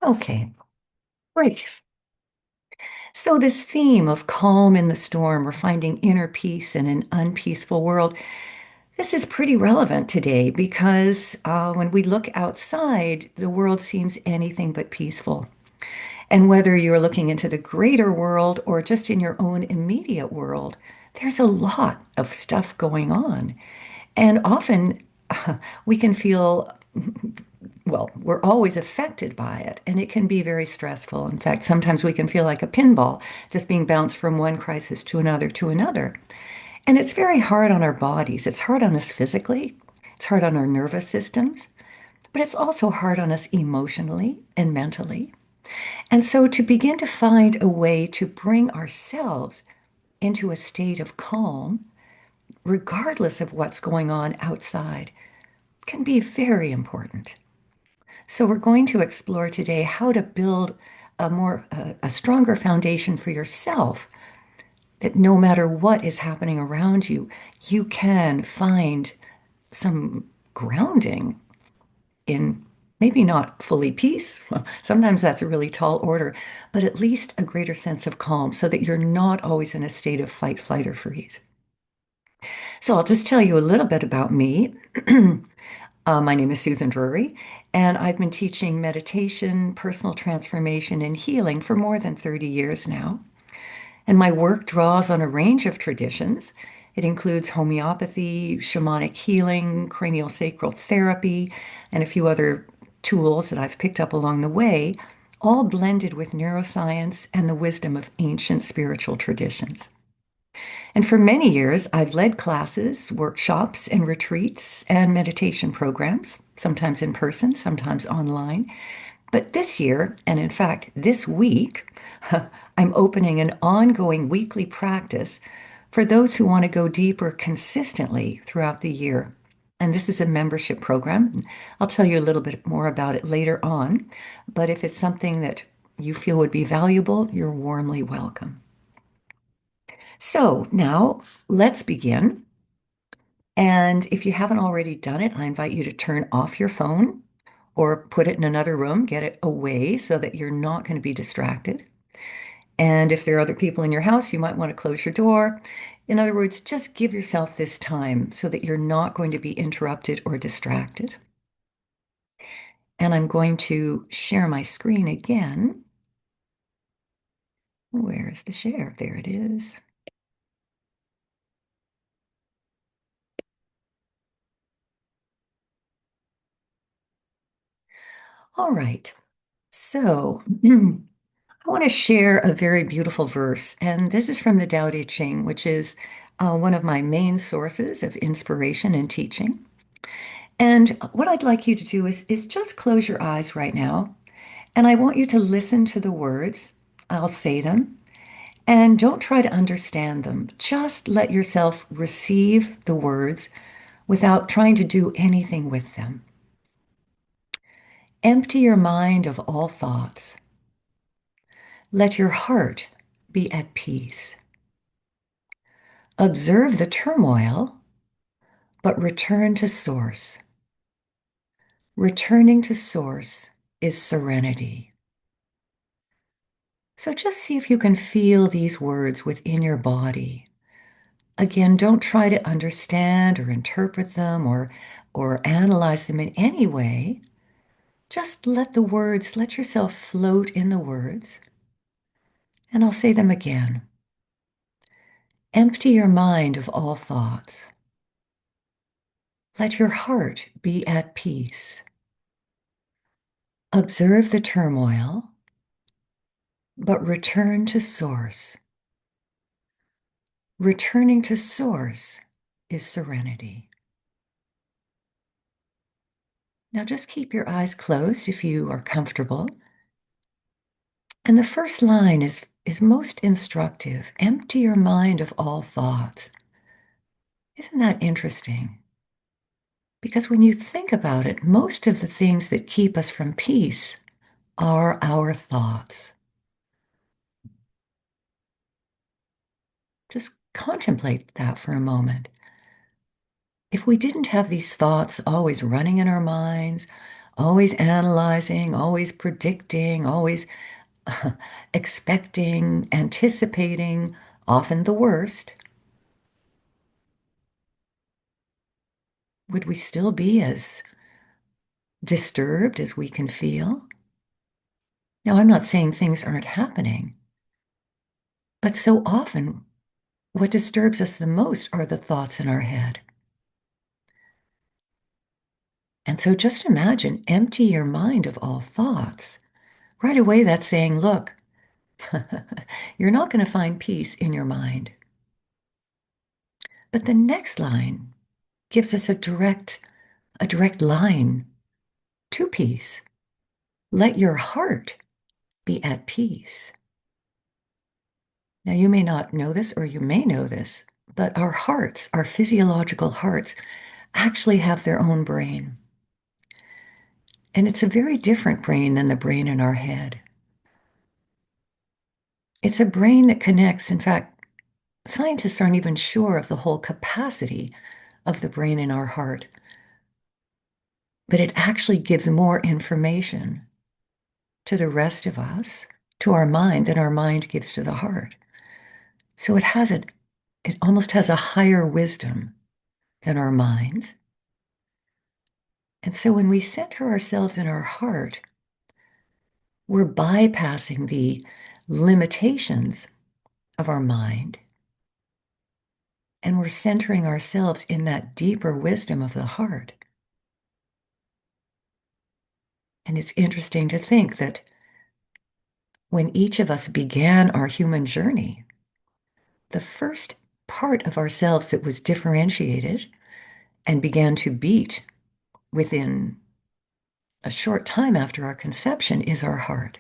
Okay, great. So, this theme of calm in the storm or finding inner peace in an unpeaceful world, this is pretty relevant today because when we look outside, the world seems anything but peaceful. And whether you're looking into the greater world or just in your own immediate world, there's a lot of stuff going on. And often we can feel well, we're always affected by it, and it can be very stressful. In fact, sometimes we can feel like a pinball, just being bounced from one crisis to another to another. And it's very hard on our bodies. It's hard on us physically, it's hard on our nervous systems, but it's also hard on us emotionally and mentally. And so, to begin to find a way to bring ourselves into a state of calm, regardless of what's going on outside, can be very important. So we're going to explore today how to build a stronger foundation for yourself that no matter what is happening around you, you can find some grounding in maybe not fully peace. Well, sometimes that's a really tall order, but at least a greater sense of calm so that you're not always in a state of fight, flight, or freeze. So I'll just tell you a little bit about me. My name is Susan Drury, and I've been teaching meditation, personal transformation, and healing for more than 30 years now. And my work draws on a range of traditions. It includes homeopathy, shamanic healing, cranial sacral therapy, and a few other tools that I've picked up along the way, all blended with neuroscience and the wisdom of ancient spiritual traditions. And for many years, I've led classes, workshops, and retreats and meditation programs, sometimes in person, sometimes online. But this year, and in fact, this week, I'm opening an ongoing weekly practice for those who want to go deeper consistently throughout the year. And this is a membership program. I'll tell you a little bit more about it later on. But if it's something that you feel would be valuable, you're warmly welcome. So now let's begin. And if you haven't already done it, I invite you to turn off your phone or put it in another room, get it away so that you're not going to be distracted. And if there are other people in your house, you might want to close your door. In other words, just give yourself this time so that you're not going to be interrupted or distracted. And I'm going to share my screen again. Where is the share? There it is. All right. So I want to share a very beautiful verse, and this is from the Tao Te Ching, which is one of my main sources of inspiration and teaching. And what I'd like you to do is just close your eyes right now, and I want you to listen to the words. I'll say them, and don't try to understand them. Just let yourself receive the words without trying to do anything with them. Empty your mind of all thoughts. Let your heart be at peace. Observe the turmoil, but return to source. Returning to source is serenity. So just see if you can feel these words within your body. Again, don't try to understand or interpret them or analyze them in any way. Just let yourself float in the words. And I'll say them again. Empty your mind of all thoughts. Let your heart be at peace. Observe the turmoil, but return to source. Returning to source is serenity. Now just keep your eyes closed if you are comfortable. And the first line is most instructive. Empty your mind of all thoughts. Isn't that interesting? Because when you think about it, most of the things that keep us from peace are our thoughts. Just contemplate that for a moment. If we didn't have these thoughts always running in our minds, always analyzing, always predicting, always expecting, anticipating, often the worst, would we still be as disturbed as we can feel? Now, I'm not saying things aren't happening, but so often what disturbs us the most are the thoughts in our head. And so just imagine, empty your mind of all thoughts. Right away, that's saying, look, you're not going to find peace in your mind. But the next line gives us a direct line to peace. Let your heart be at peace. Now, you may not know this, or you may know this, but our hearts, our physiological hearts, actually have their own brain. And it's a very different brain than the brain in our head. It's a brain that connects. In fact, scientists aren't even sure of the whole capacity of the brain in our heart, but it actually gives more information to the rest of us, to our mind, than our mind gives to the heart. So it almost has a higher wisdom than our minds. And so when we center ourselves in our heart, we're bypassing the limitations of our mind, and we're centering ourselves in that deeper wisdom of the heart. And it's interesting to think that when each of us began our human journey, the first part of ourselves that was differentiated and began to beat within a short time after our conception is our heart.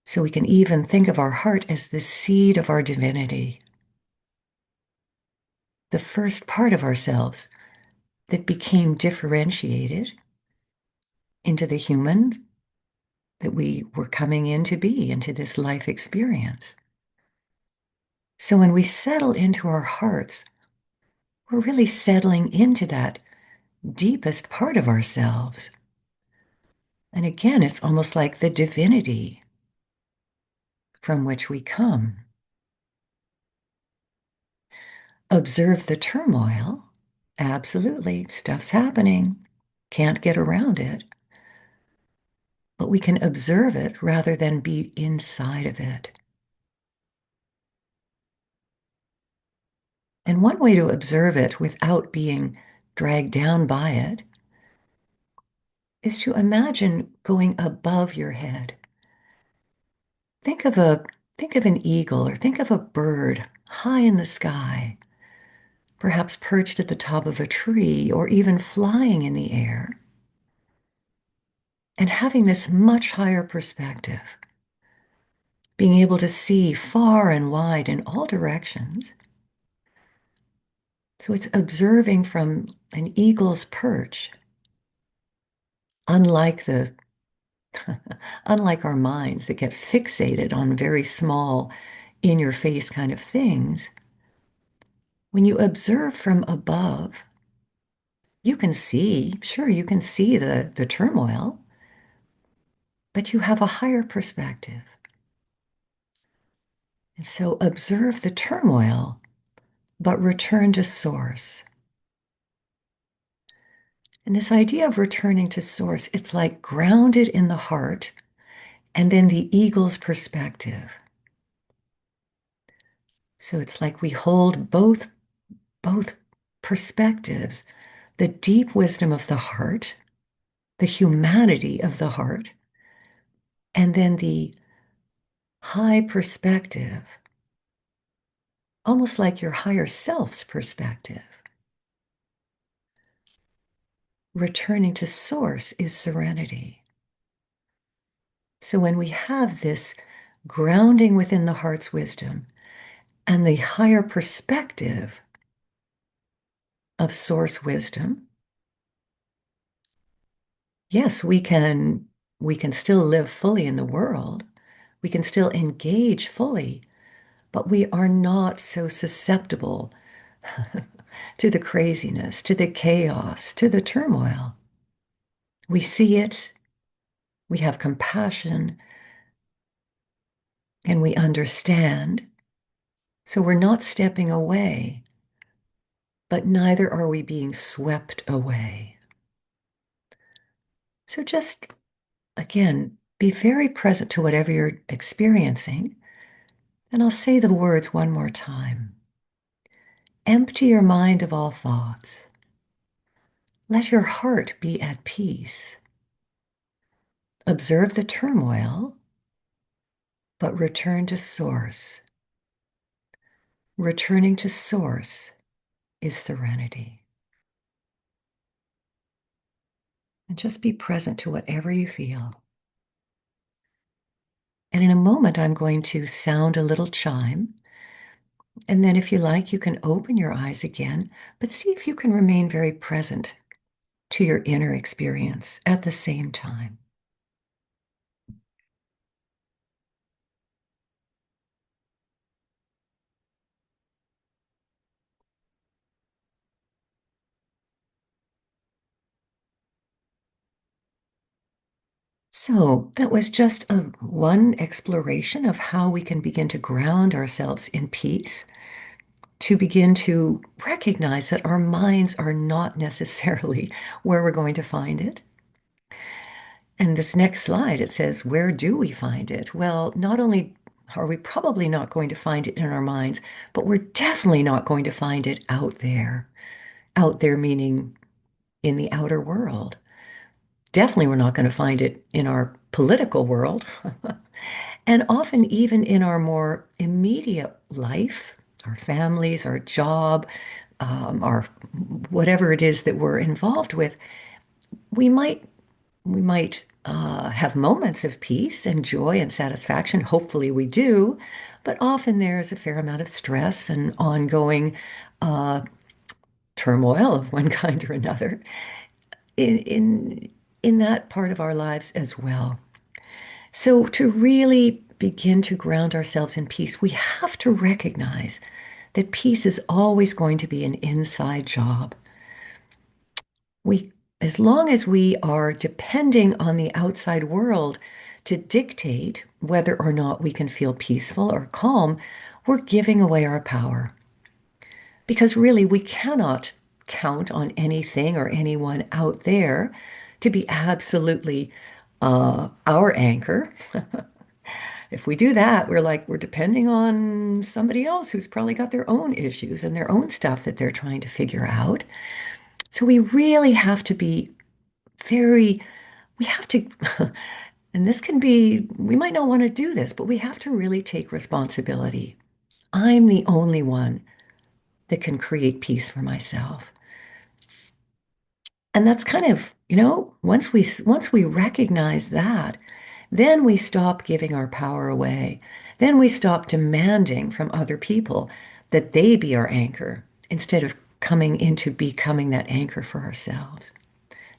So we can even think of our heart as the seed of our divinity, the first part of ourselves that became differentiated into the human that we were coming in to be, into this life experience. So when we settle into our hearts, we're really settling into that deepest part of ourselves. And again, it's almost like the divinity from which we come. Observe the turmoil. Absolutely, stuff's happening. Can't get around it. But we can observe it rather than be inside of it. And one way to observe it without being dragged down by it is to imagine going above your head. Think of a think of an eagle, or think of a bird high in the sky, perhaps perched at the top of a tree or even flying in the air, and having this much higher perspective, being able to see far and wide in all directions. So it's observing from an eagle's perch, unlike the unlike our minds that get fixated on very small, in your face kind of things. When you observe from above, you can see, sure, you can see the turmoil, but you have a higher perspective. And so observe the turmoil, but return to source. And this idea of returning to source, it's like grounded in the heart and then the eagle's perspective. So it's like we hold both perspectives, the deep wisdom of the heart, the humanity of the heart, and then the high perspective, almost like your higher self's perspective. Returning to source is serenity. So when we have this grounding within the heart's wisdom and the higher perspective of source wisdom, yes, we can still live fully in the world. We can still engage fully, but we are not so susceptible to the craziness, to the chaos, to the turmoil. We see it, we have compassion, and we understand. So we're not stepping away, but neither are we being swept away. So just, again, be very present to whatever you're experiencing. And I'll say the words one more time. Empty your mind of all thoughts. Let your heart be at peace. Observe the turmoil, but return to source. Returning to source is serenity. And just be present to whatever you feel. And in a moment, I'm going to sound a little chime. And then, if you like, you can open your eyes again, but see if you can remain very present to your inner experience at the same time. So, that was just one exploration of how we can begin to ground ourselves in peace, to begin to recognize that our minds are not necessarily where we're going to find it. And this next slide, it says, where do we find it? Well, not only are we probably not going to find it in our minds, but we're definitely not going to find it out there. Out there meaning in the outer world. Definitely, we're not going to find it in our political world. And often, even in our more immediate life, our families, our job, our whatever it is that we're involved with, we might have moments of peace and joy and satisfaction. Hopefully, we do, but often there's a fair amount of stress and ongoing uh, turmoil of one kind or another in in in that part of our lives as well. So to really begin to ground ourselves in peace, we have to recognize that peace is always going to be an inside job. We, as long as we are depending on the outside world to dictate whether or not we can feel peaceful or calm, we're giving away our power. Because really, we cannot count on anything or anyone out there to be absolutely our anchor. If we do that, we're depending on somebody else who's probably got their own issues and their own stuff that they're trying to figure out. So we really have to be very, we have to, and this can be, we might not want to do this, but we have to really take responsibility. I'm the only one that can create peace for myself. And that's kind of, once we recognize that, then we stop giving our power away. Then we stop demanding from other people that they be our anchor instead of coming into becoming that anchor for ourselves.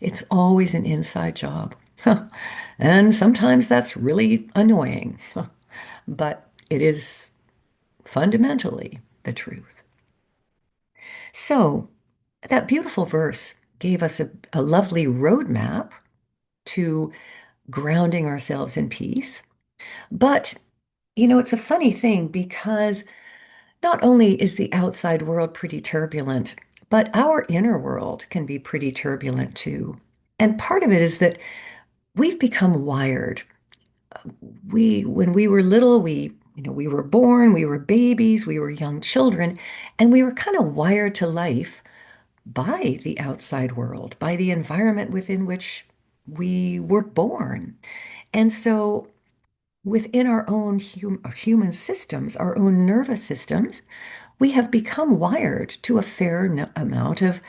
It's always an inside job. And sometimes that's really annoying, but it is fundamentally the truth. So, that beautiful verse gave us a lovely roadmap to grounding ourselves in peace. But, it's a funny thing because not only is the outside world pretty turbulent, but our inner world can be pretty turbulent too. And part of it is that we've become wired. When we were little, we were born, we were babies, we were young children, and we were kind of wired to life by the outside world, by the environment within which we were born. And so within our own human systems, our own nervous systems, we have become wired to a fair amount of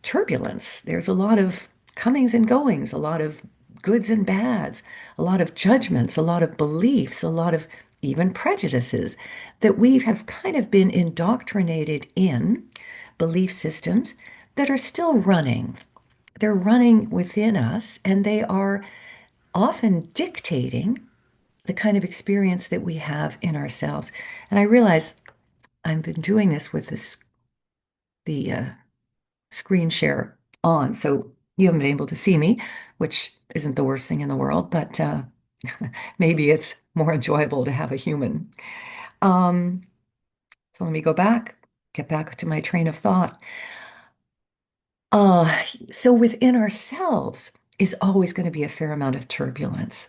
turbulence. There's a lot of comings and goings, a lot of goods and bads, a lot of judgments, a lot of beliefs, a lot of even prejudices that we have kind of been indoctrinated in belief systems that are still running. They're running within us and they are often dictating the kind of experience that we have in ourselves. And I realize I've been doing this with the screen share on. So You haven't been able to see me, which isn't the worst thing in the world, but maybe it's more enjoyable to have a human. Um, so let me get back to my train of thought. Uh, so within ourselves is always going to be a fair amount of turbulence.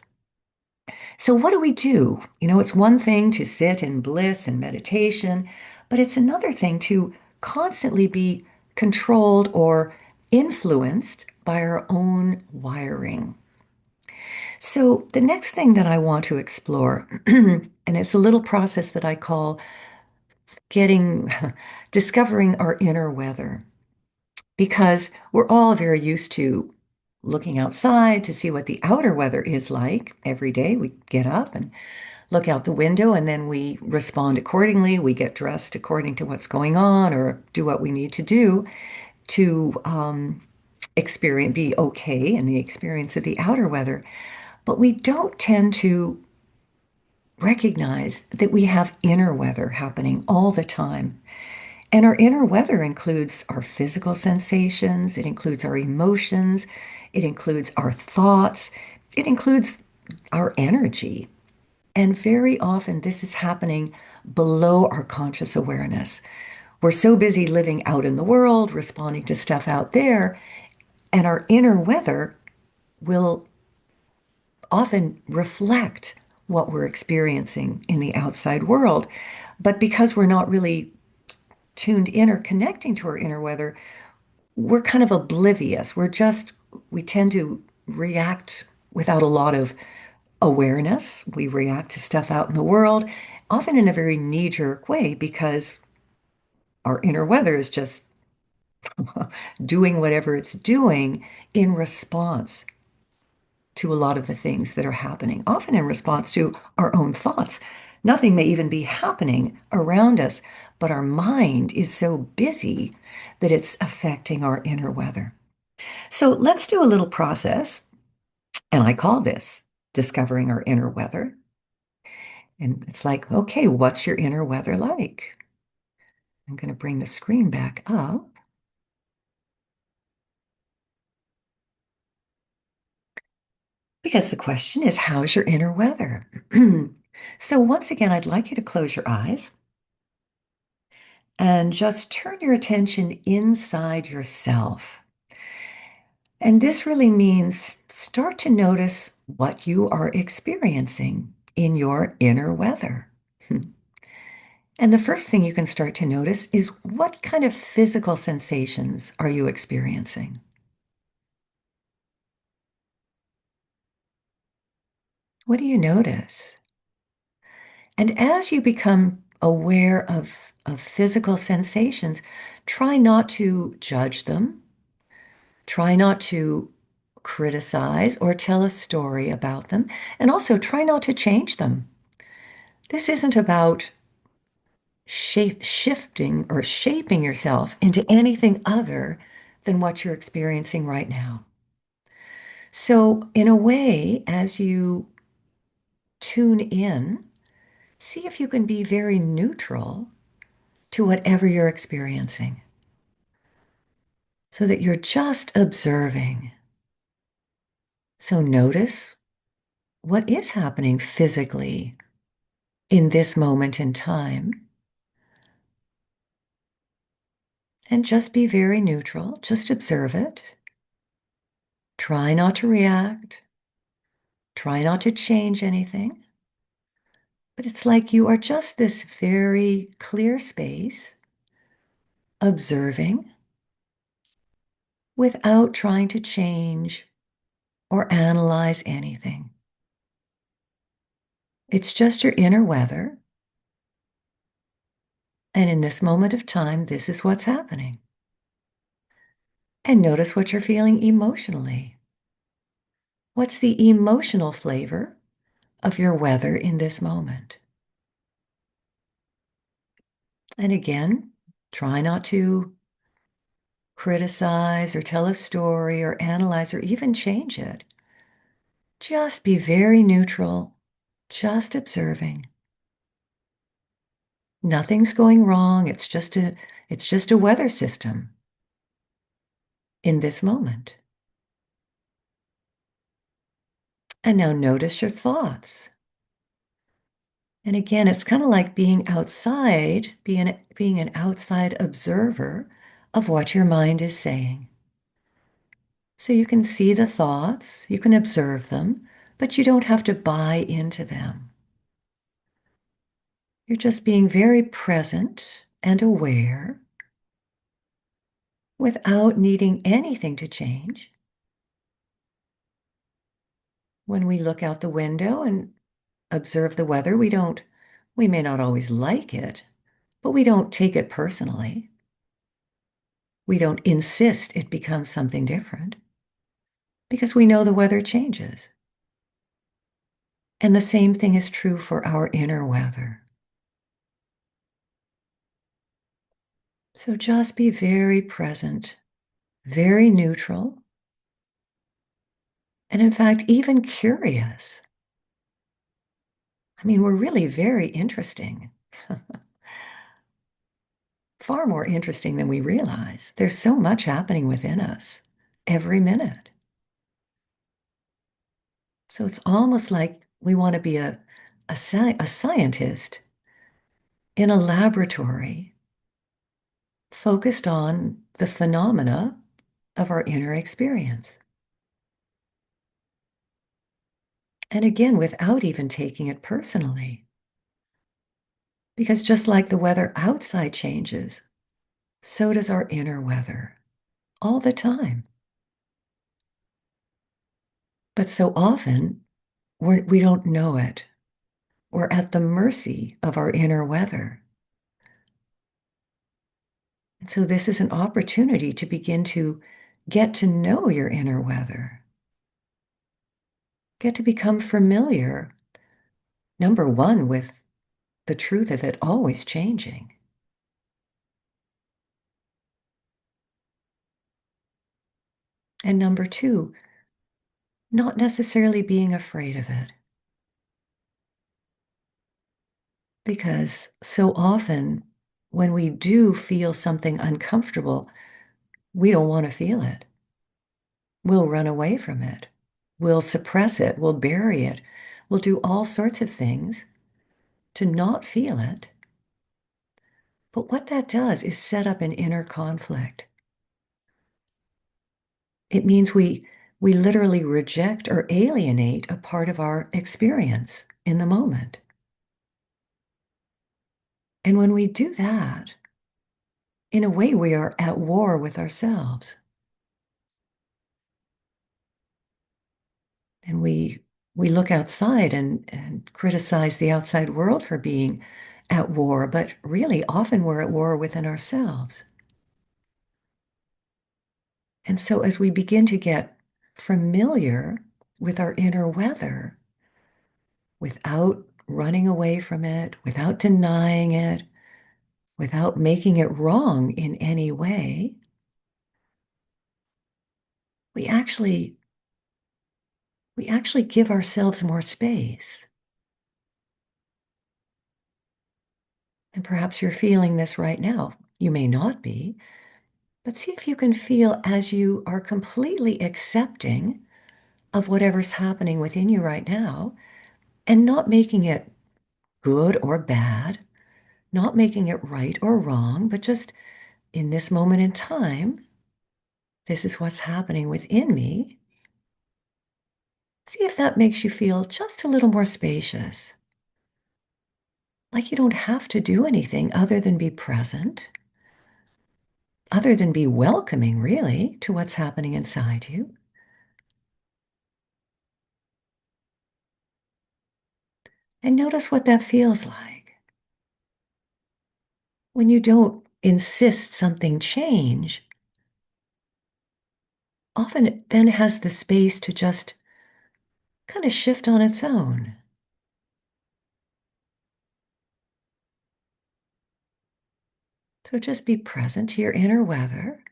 So what do we do? You know, it's one thing to sit in bliss and meditation, but it's another thing to constantly be controlled or influenced by our own wiring. So the next thing that I want to explore, and it's a little process that I call getting, discovering our inner weather, because we're all very used to looking outside to see what the outer weather is like every day. We get up and look out the window and then we respond accordingly. We get dressed according to what's going on or do what we need to do to experience, be okay in the experience of the outer weather. But we don't tend to recognize that we have inner weather happening all the time. And our inner weather includes our physical sensations, it includes our emotions, it includes our thoughts, it includes our energy. And very often, this is happening below our conscious awareness. We're so busy living out in the world, responding to stuff out there, and our inner weather will often reflect what we're experiencing in the outside world. But because we're not really tuned in or connecting to our inner weather, we're kind of oblivious. We tend to react without a lot of awareness. We react to stuff out in the world, often in a very knee-jerk way because our inner weather is just doing whatever it's doing in response to a lot of the things that are happening, often in response to our own thoughts. Nothing may even be happening around us, but our mind is so busy that it's affecting our inner weather. So let's do a little process, and I call this discovering our inner weather. And it's like, okay, what's your inner weather like? I'm going to bring the screen back up because the question is, how's your inner weather? So once again, I'd like you to close your eyes and just turn your attention inside yourself. And this really means start to notice what you are experiencing in your inner weather. And the first thing you can start to notice is what kind of physical sensations are you experiencing? What do you notice? And as you become aware of physical sensations, try not to judge them, try not to criticize or tell a story about them, and also try not to change them. This isn't about shifting or shaping yourself into anything other than what you're experiencing right now. So, in a way, as you tune in, see if you can be very neutral to whatever you're experiencing so that you're just observing. So, notice what is happening physically in this moment in time and just be very neutral. Just observe it. Try not to react. Try not to change anything. But it's like you are just this very clear space observing without trying to change or analyze anything. It's just your inner weather. And in this moment of time, this is what's happening. And notice what you're feeling emotionally. What's the emotional flavor of your weather in this moment? And again, try not to criticize or tell a story or analyze or even change it. Just be very neutral, just observing. Nothing's going wrong. It's just a weather system in this moment. And now notice your thoughts. And again, it's kind of like being outside, being an outside observer of what your mind is saying. So you can see the thoughts, you can observe them, but you don't have to buy into them. You're just being very present and aware without needing anything to change. When we look out the window and observe the weather, we may not always like it, but we don't take it personally. We don't insist it becomes something different because we know the weather changes. And the same thing is true for our inner weather. So just be very present, very neutral, and in fact, even curious. I mean, we're really very interesting, far more interesting than we realize. There's so much happening within us every minute. So it's almost like we want to be a scientist in a laboratory focused on the phenomena of our inner experience. And again, without even taking it personally. Because just like the weather outside changes, so does our inner weather all the time. But so often, we don't know it. We're at the mercy of our inner weather. And so this is an opportunity to begin to get to know your inner weather, get to become familiar, number one, with the truth of it always changing. And number two, not necessarily being afraid of it. Because so often when we do feel something uncomfortable, we don't want to feel it. We'll run away from it. We'll suppress it. We'll bury it. We'll do all sorts of things to not feel it. But what that does is set up an inner conflict. It means we literally reject or alienate a part of our experience in the moment. And when we do that, in a way, we are at war with ourselves. And we look outside and criticize the outside world for being at war, but really often we're at war within ourselves. And so as we begin to get familiar with our inner weather, without running away from it, without denying it, without making it wrong in any way, we actually we actually give ourselves more space. And perhaps you're feeling this right now. You may not be, but see if you can feel as you are completely accepting of whatever's happening within you right now and not making it good or bad, not making it right or wrong, but just in this moment in time, this is what's happening within me. See if that makes you feel just a little more spacious. Like you don't have to do anything other than be present, other than be welcoming, really, to what's happening inside you. And notice what that feels like. When you don't insist something change, often it then has the space to just kind of shift on its own. So just be present to your inner weather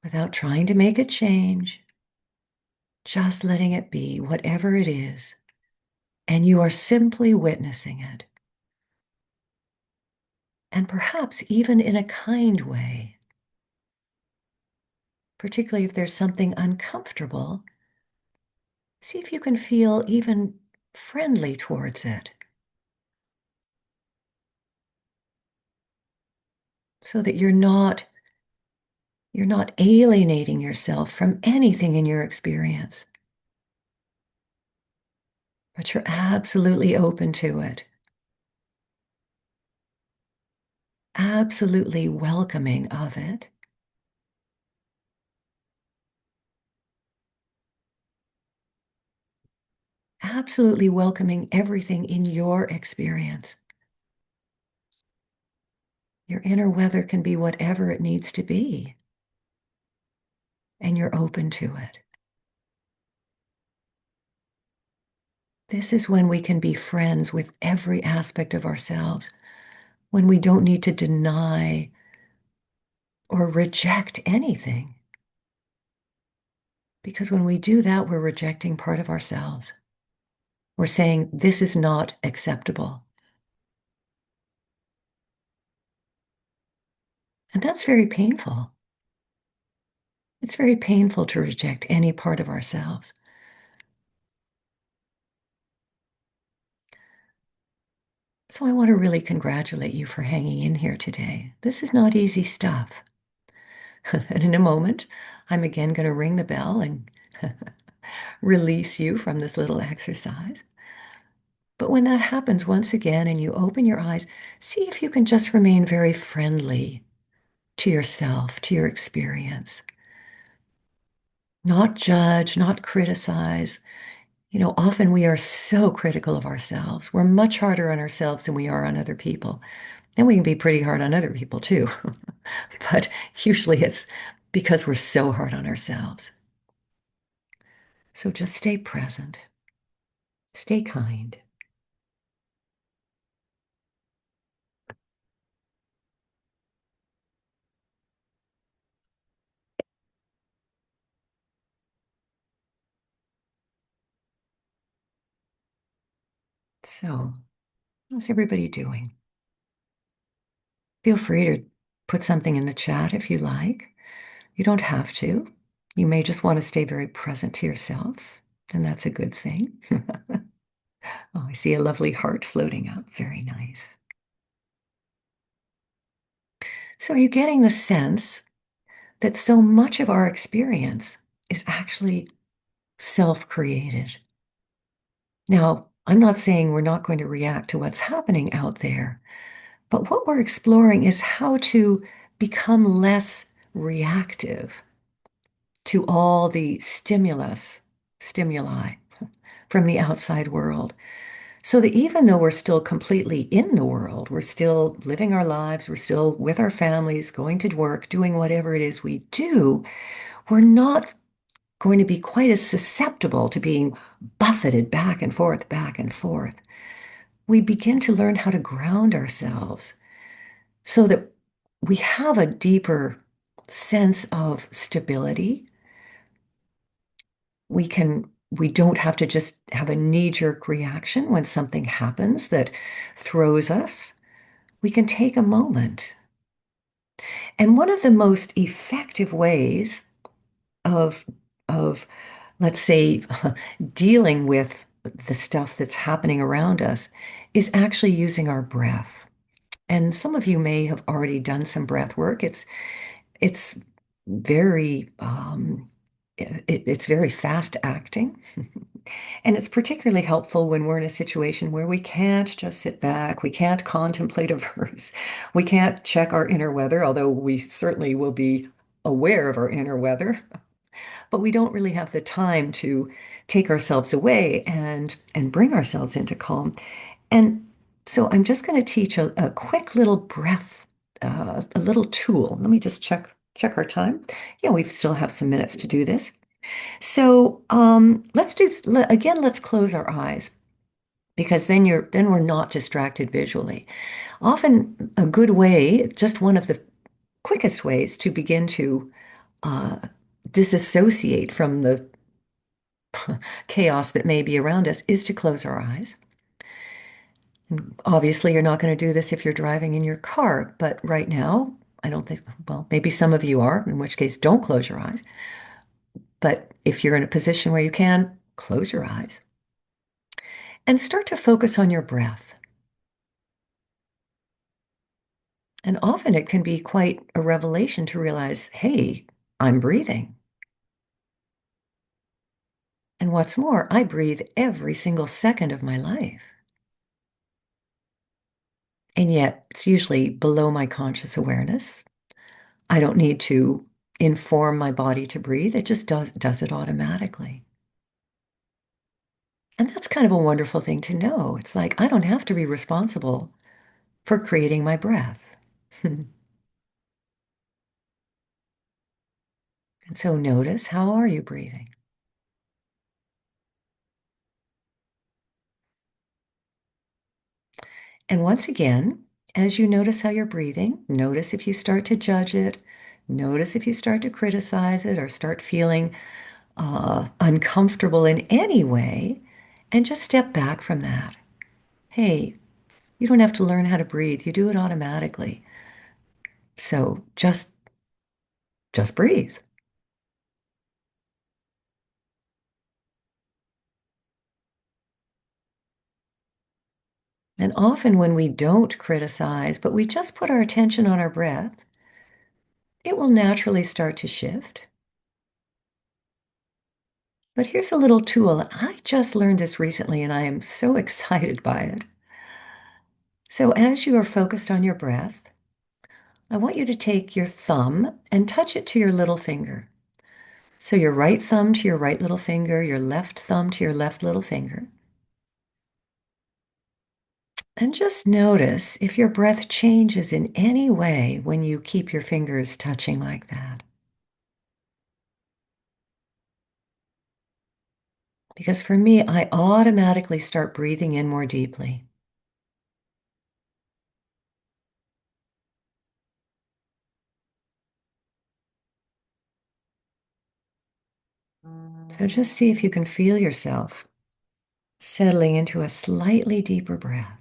without trying to make it change, just letting it be whatever it is. And you are simply witnessing it. And perhaps even in a kind way, particularly if there's something uncomfortable, See if you can feel even friendly towards it so that you're not alienating yourself from anything in your experience, but you're absolutely open to it, absolutely welcoming of it, absolutely welcoming everything in your experience. Your inner weather can be whatever it needs to be, and you're open to it. This is when we can be friends with every aspect of ourselves, when we don't need to deny or reject anything. Because when we do that, we're rejecting part of ourselves. We're saying, this is not acceptable. And that's very painful. It's very painful to reject any part of ourselves. So I want to really congratulate you for hanging in here today. This is not easy stuff. And in a moment, I'm again going to ring the bell and release you from this little exercise. But when that happens once again and you open your eyes, see if you can just remain very friendly to yourself, to your experience. Not judge, not criticize. Often we are so critical of ourselves. We're much harder on ourselves than we are on other people. And we can be pretty hard on other people too. But usually it's because we're so hard on ourselves. So just stay present, stay kind. So, how's everybody doing? Feel free to put something in the chat if you like. You don't have to. You may just want to stay very present to yourself, and that's a good thing. Oh, I see a lovely heart floating up. Very nice. So, are you getting the sense that so much of our experience is actually self-created? Now, I'm not saying we're not going to react to what's happening out there, but what we're exploring is how to become less reactive to all the stimuli from the outside world. So that even though we're still completely in the world, we're still living our lives, we're still with our families, going to work, doing whatever it is we do, we're not going to be quite as susceptible to being buffeted back and forth, back and forth. We begin to learn how to ground ourselves so that we have a deeper sense of stability. We don't have to just have a knee-jerk reaction when something happens that throws us. We can take a moment. And one of the most effective ways of of let's say dealing with the stuff that's happening around us is actually using our breath. And some of you may have already done some breath work. It's very it's very fast acting. And it's particularly helpful when we're in a situation where we can't just sit back, we can't contemplate a verse, we can't check our inner weather, although we certainly will be aware of our inner weather, but we don't really have the time to take ourselves away and bring ourselves into calm. And so I'm just going to teach a quick little breath, a little tool. Let me just check our time. Yeah, we still have some minutes to do this. So again, let's close our eyes because then we're not distracted visually. Often a good way, just one of the quickest ways to begin to uh, disassociate from the chaos that may be around us is to close our eyes. And obviously, you're not going to do this if you're driving in your car, but right now, I don't think, well, maybe some of you are, in which case, don't close your eyes. But if you're in a position where you can, close your eyes and start to focus on your breath. And often it can be quite a revelation to realize, hey, I'm breathing. And what's more, I breathe every single second of my life. And yet it's usually below my conscious awareness. I don't need to inform my body to breathe. It just does it automatically. And that's kind of a wonderful thing to know. It's like I don't have to be responsible for creating my breath. And so notice, how are you breathing? And once again, as you notice how you're breathing, notice if you start to judge it, notice if you start to criticize it or start feeling uncomfortable in any way, and just step back from that. Hey, you don't have to learn how to breathe. You do it automatically. So just breathe. And often when we don't criticize, but we just put our attention on our breath, it will naturally start to shift. But here's a little tool. I just learned this recently and I am so excited by it. So as you are focused on your breath, I want you to take your thumb and touch it to your little finger. So your right thumb to your right little finger, your left thumb to your left little finger. And just notice if your breath changes in any way when you keep your fingers touching like that. Because for me, I automatically start breathing in more deeply. So just see if you can feel yourself settling into a slightly deeper breath.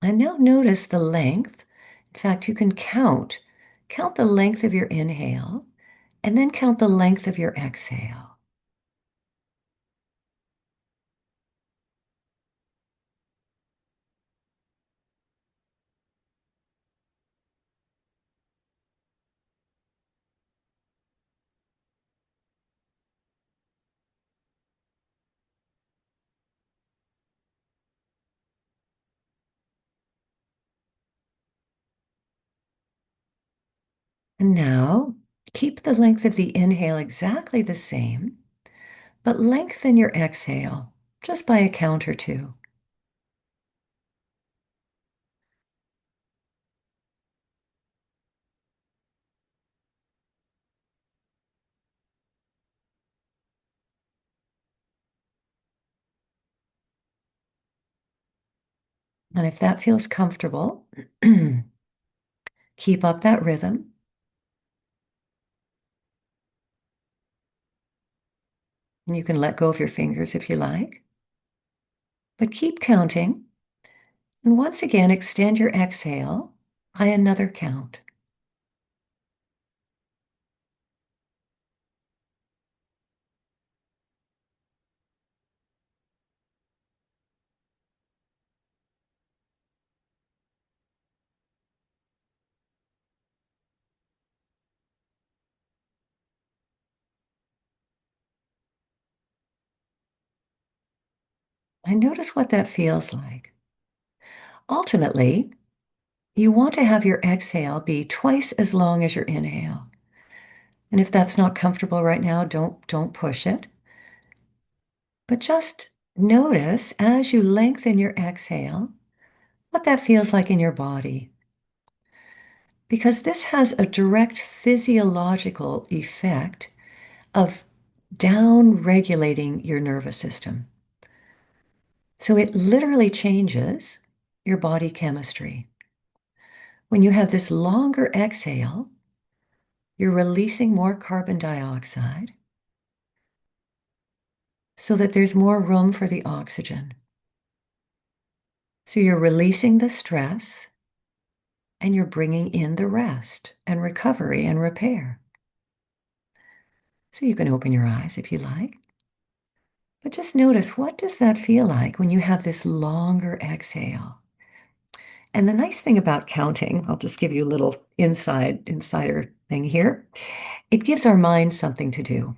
And now notice the length. In fact, you can count the length of your inhale, and then count the length of your exhale. And now keep the length of the inhale exactly the same, but lengthen your exhale just by a count or two. And if that feels comfortable, keep up that rhythm. And you can let go of your fingers if you like, but keep counting. And once again, extend your exhale by another count. And notice what that feels like. Ultimately, you want to have your exhale be twice as long as your inhale. And if that's not comfortable right now, don't push it. But just notice as you lengthen your exhale, what that feels like in your body. Because this has a direct physiological effect of down regulating your nervous system. So it literally changes your body chemistry. When you have this longer exhale, you're releasing more carbon dioxide. so that there's more room for the oxygen. So you're releasing the stress and you're bringing in the rest and recovery and repair. So you can open your eyes if you like, but just notice, what does that feel like when you have this longer exhale? And the nice thing about counting, I'll just give you a little insider thing here. It gives our minds something to do.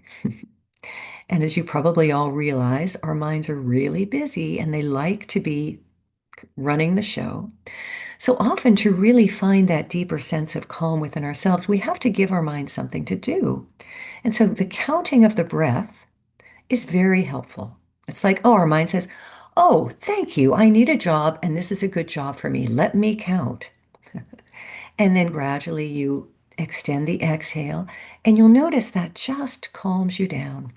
And as you probably all realize, our minds are really busy and they like to be running the show. So often, to really find that deeper sense of calm within ourselves, we have to give our minds something to do. And so the counting of the breath is very helpful. It's like, oh, our mind says, oh, thank you. I need a job and this is a good job for me. Let me count. And then gradually you extend the exhale, and you'll notice that just calms you down.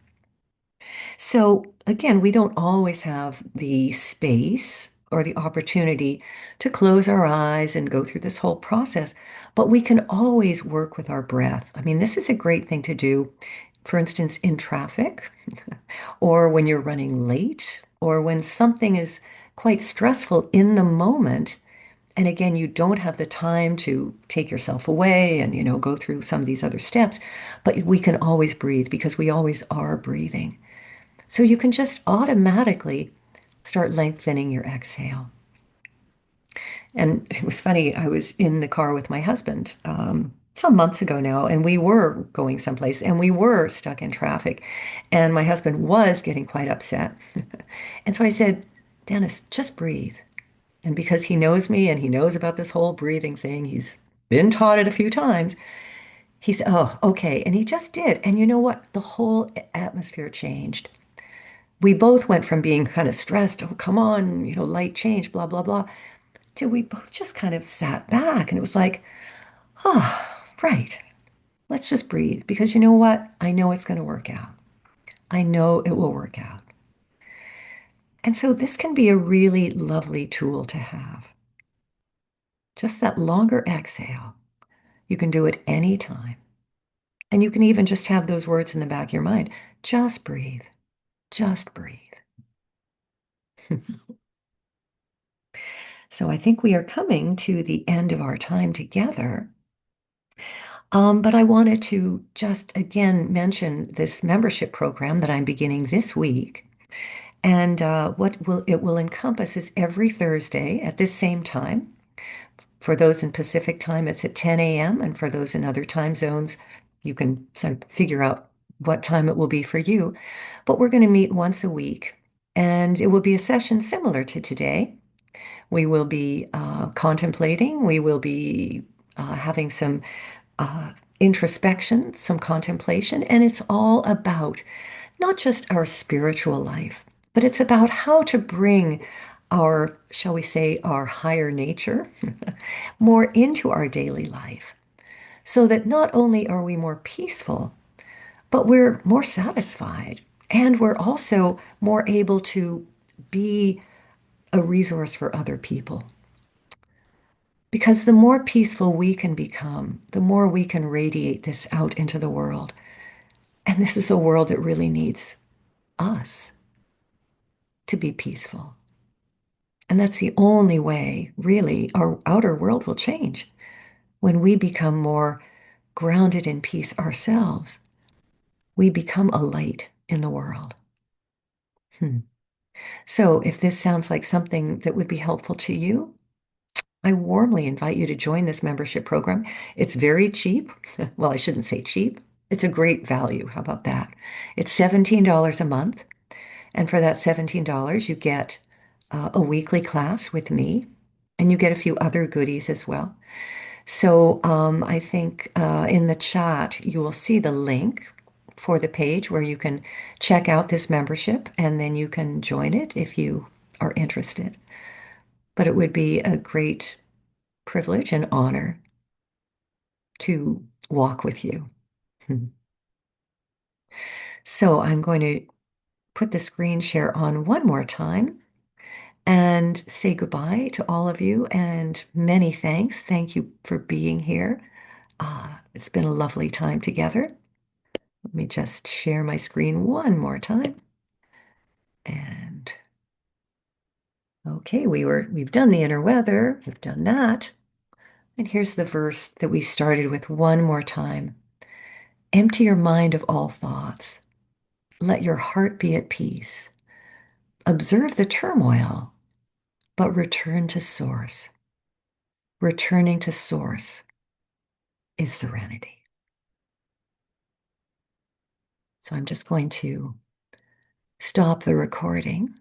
So again, we don't always have the space or the opportunity to close our eyes and go through this whole process, but we can always work with our breath. I mean, this is a great thing to do, for instance, in traffic, or when you're running late, or when something is quite stressful in the moment. And again, you don't have the time to take yourself away and, go through some of these other steps, but we can always breathe because we always are breathing. So you can just automatically start lengthening your exhale. And it was funny, I was in the car with my husband some months ago now, and we were going someplace and we were stuck in traffic. And my husband was getting quite upset. And so I said, Dennis, just breathe. And because he knows me and he knows about this whole breathing thing, he's been taught it a few times. He said, oh, okay. And he just did. And you know what? The whole atmosphere changed. We both went from being kind of stressed, oh, come on, light change, blah, blah, blah, to we both just kind of sat back and it was like, oh, right, let's just breathe because you know what? I know it's going to work out. I know it will work out. And so this can be a really lovely tool to have. Just that longer exhale. You can do it anytime. And you can even just have those words in the back of your mind. Just breathe. Just breathe. So I think we are coming to the end of our time together. But I wanted to just again mention this membership program that I'm beginning this week. And what will it will encompass is every Thursday at this same time. For those in Pacific time, it's at 10 a.m. And for those in other time zones, you can sort of figure out what time it will be for you. But we're going to meet once a week, and it will be a session similar to today. We will be contemplating, we will be having some uh, introspection, some contemplation, and it's all about not just our spiritual life, but it's about how to bring our, shall we say, our higher nature more into our daily life so that not only are we more peaceful, but we're more satisfied and we're also more able to be a resource for other people. Because the more peaceful we can become, the more we can radiate this out into the world. And this is a world that really needs us to be peaceful. And that's the only way, really, our outer world will change when we become more grounded in peace ourselves. We become a light in the world. Hmm. So, if this sounds like something that would be helpful to you, I warmly invite you to join this membership program. It's very cheap. Well, I shouldn't say cheap. It's a great value. How about that? It's $17 a month. And for that $17, you get a weekly class with me, and you get a few other goodies as well. So I think in the chat, you will see the link for the page where you can check out this membership, and then you can join it if you are interested. But it would be a great privilege and honor to walk with you. So I'm going to put the screen share on one more time and say goodbye to all of you and many thanks. Thank you for being here. It's been a lovely time together. Let me just share my screen one more time. And okay, we've done the inner weather, we've done that. And here's the verse that we started with one more time. Empty your mind of all thoughts. Let your heart be at peace. Observe the turmoil, but return to source. Returning to source is serenity. So I'm just going to stop the recording